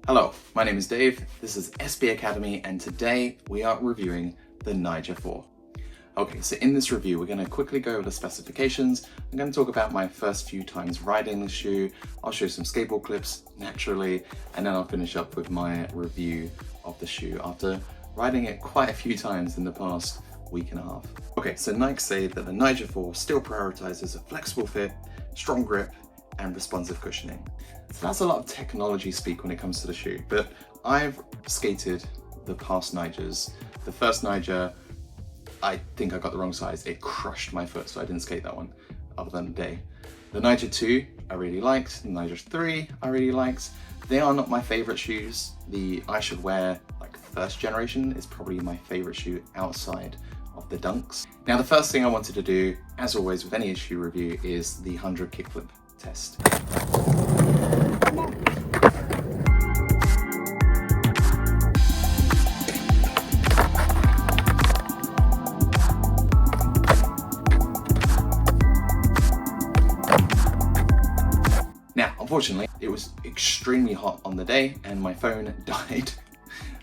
Hello, my name is Dave, this is SB Academy, and today we are reviewing the Nyjah 4. Okay, so in this review we're going to quickly go over the specifications. I'm going to talk about my first few times riding the shoe, I'll show some skateboard clips naturally, and then I'll finish up with my review of the shoe after riding it quite a few times in the past week and a half. Okay, so Nike say that the Nyjah 4 still prioritizes a flexible fit, strong grip, and responsive cushioning. So that's a lot of technology speak when it comes to the shoe, but I've skated the past Nyjahs. The first Nyjah, I think I got the wrong size. It crushed my foot, so I didn't skate that one other than a day. The Nyjah 2, I really liked. The Nyjah 3, I really liked. They are not my favorite shoes. The ishod wair, like first generation, is probably my favorite shoe outside of the Dunks. Now, the first thing I wanted to do, as always with any shoe review, is the 100 kickflip test. Now, unfortunately, it was extremely hot on the day and my phone died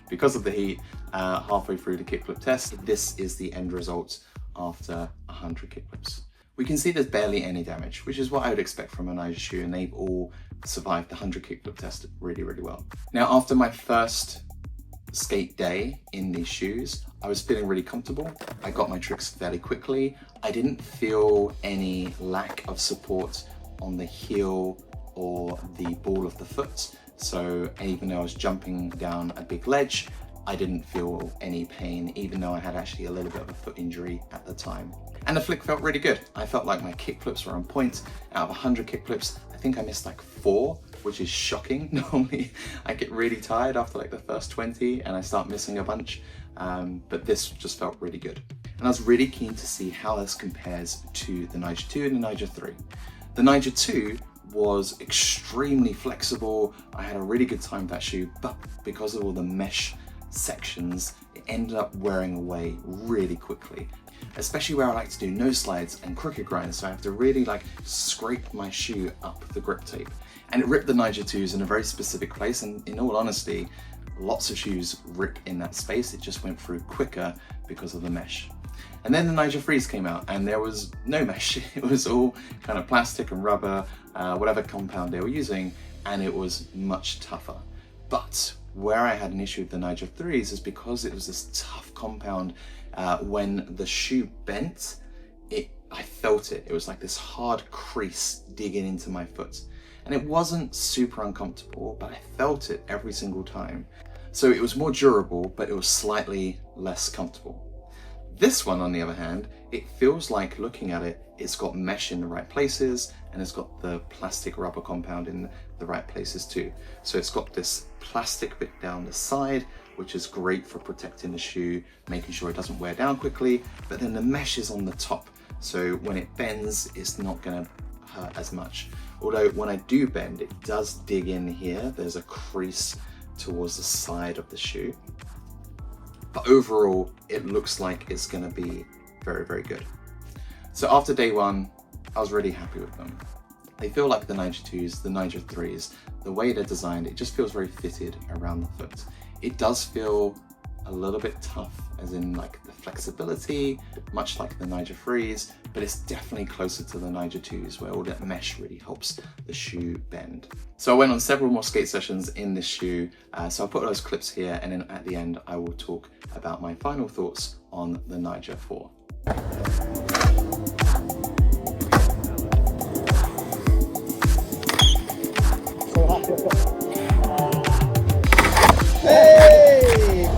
because of the heat halfway through the kickflip test. This is the end result after 100 kickflips. We can see there's barely any damage, which is what I would expect from a Nyjah shoe, and they've all survived the 100 kickflip test really, really well. Now, after my first skate day in these shoes, I was feeling really comfortable. I got my tricks fairly quickly. I didn't feel any lack of support on the heel or the ball of the foot. So even though I was jumping down a big ledge, I didn't feel any pain, even though I had actually a little bit of a foot injury at the time. And the flick felt really good. I felt like my kickflips were on point. Out of 100 kickflips, I think I missed like 4, which is shocking. Normally I get really tired after like the first 20 and I start missing a bunch, but this just felt really good. And I was really keen to see how this compares to the Nyjah 2 and the Nyjah 3. The Nyjah 2 was extremely flexible. I had a really good time with that shoe, but because of all the mesh sections, it ended up wearing away really quickly, especially where I like to do no slides and crooked grinds, so I have to really like scrape my shoe up the grip tape. And it ripped the Nyjah 2s in a very specific place, and in all honesty, lots of shoes rip in that space. It just went through quicker because of the mesh. And then the Nyjah 3s came out and there was no mesh. It was all kind of plastic and rubber, whatever compound they were using, and it was much tougher. But where I had an issue with the Nyjah 3s is because it was this tough compound, when the shoe bent, I felt it. It was like this hard crease digging into my foot. And it wasn't super uncomfortable, but I felt it every single time. So it was more durable, but it was slightly less comfortable. This one, on the other hand, it feels like, looking at it, it's got mesh in the right places and it's got the plastic rubber compound in the right places too. So it's got this plastic bit down the side, which is great for protecting the shoe, making sure it doesn't wear down quickly, but then the mesh is on the top. So when it bends, it's not gonna hurt as much. Although when I do bend, it does dig in here. There's a crease towards the side of the shoe. But overall, it looks like it's gonna be very, very good. So after day one, I was really happy with them. They feel like the Nyjah 2s, the Nyjah 3s, the way they're designed, it just feels very fitted around the foot. It does feel a little bit tough, as in like the flexibility, much like the Nyjah 3s, but it's definitely closer to the Nyjah 2s, where all that mesh really helps the shoe bend. So I went on several more skate sessions in this shoe, so I'll put those clips here, and then at the end I will talk about my final thoughts on the Nyjah 4. Hey!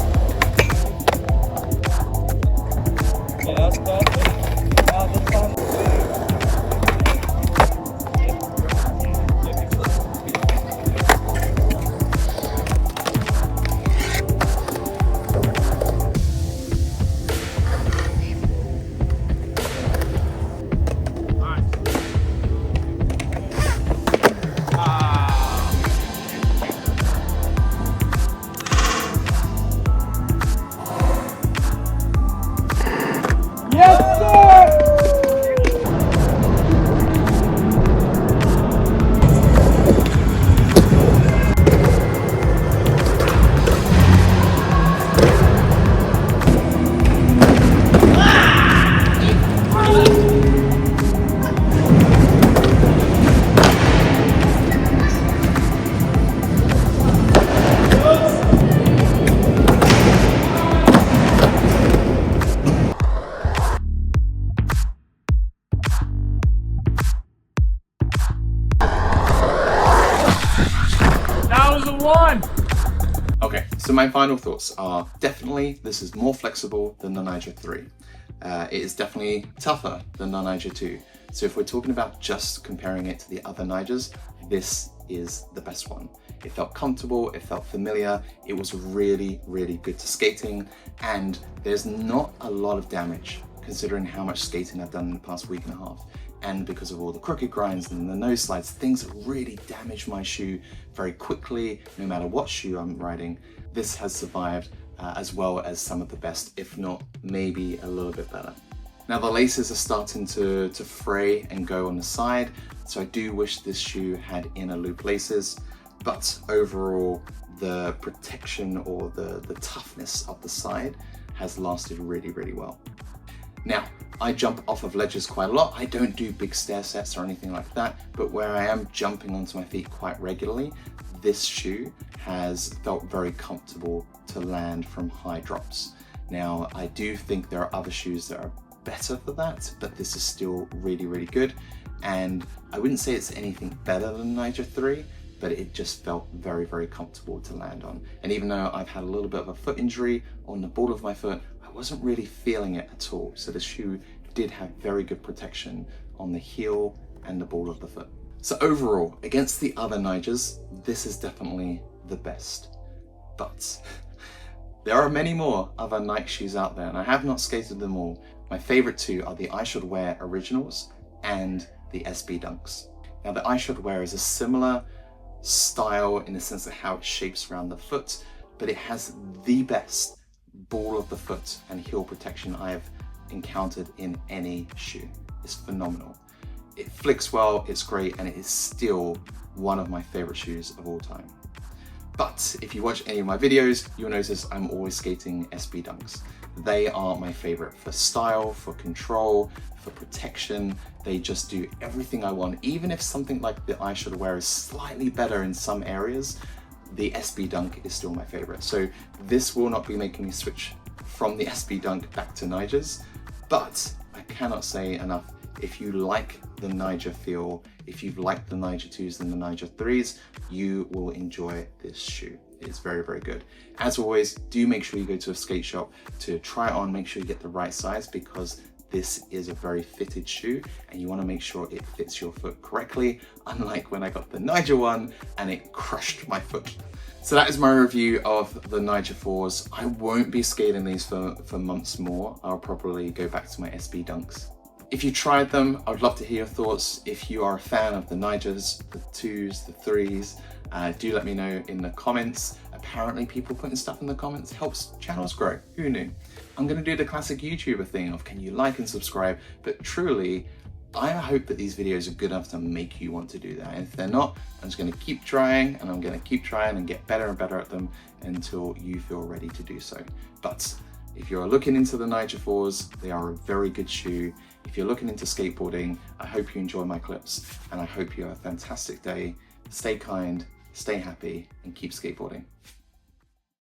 Yeah, that's one. Okay, so my final thoughts are definitely this is more flexible than the Nyjah 3. It is definitely tougher than the Nyjah 2. So if we're talking about just comparing it to the other Nyjahs, this is the best one. It felt comfortable, it felt familiar, it was really, really good to skating, and there's not a lot of damage considering how much skating I've done in the past week and a half. And because of all the crooked grinds and the nose slides, things that really damage my shoe very quickly, no matter what shoe I'm riding, this has survived as well as some of the best, if not maybe a little bit better. Now the laces are starting to fray and go on the side, so I do wish this shoe had inner loop laces, but overall the protection or the toughness of the side has lasted really, really well. Now, I jump off of ledges quite a lot. I don't do big stair sets or anything like that, but where I am jumping onto my feet quite regularly, this shoe has felt very comfortable to land from high drops. Now, I do think there are other shoes that are better for that, but this is still really, really good. And I wouldn't say it's anything better than Nyjah 3, but it just felt very, very comfortable to land on. And even though I've had a little bit of a foot injury on the ball of my foot, I wasn't really feeling it at all. So the shoe did have very good protection on the heel and the ball of the foot. So overall, against the other Nyjahs, this is definitely the best. But there are many more other Nike shoes out there, and I have not skated them all. My favorite two are the ishod Wair Originals and the SB Dunks. Now the ishod Wair is a similar style in the sense of how it shapes around the foot, but it has the best ball of the foot and heel protection I have encountered in any shoe. It's phenomenal. It flicks well, it's great, and it is still one of my favorite shoes of all time. But if you watch any of my videos, you'll notice I'm always skating SB Dunks. They are my favorite for style, for control, for protection. They just do everything I want. Even if something like the ishod Wair is slightly better in some areas, the SB Dunk is still my favorite. So this will not be making me switch from the SB Dunk back to Nyjah's, but I cannot say enough. If you like the Nyjah feel, if you've liked the Nyjah 2s and the Nyjah 3s, you will enjoy this shoe. It's very, very good. As always, do make sure you go to a skate shop to try it on, make sure you get the right size, because this is a very fitted shoe and you want to make sure it fits your foot correctly, unlike when I got the Nyjah one and it crushed my foot. So that is my review of the Nyjah 4s. I won't be skating these for months more. I'll probably go back to my SB Dunks. If you tried them, I would love to hear your thoughts. If you are a fan of the Nyjahs, the 2s, the 3s, do let me know in the comments. Apparently people putting stuff in the comments helps channels grow. Who knew? I'm gonna do the classic YouTuber thing of can you like and subscribe, but truly, I hope that these videos are good enough to make you want to do that. And if they're not, I'm just gonna keep trying and I'm gonna keep trying and get better and better at them until you feel ready to do so. But if you're looking into the Nyjah 4s, they are a very good shoe. If you're looking into skateboarding, I hope you enjoy my clips and I hope you have a fantastic day. Stay kind, stay happy, and keep skateboarding.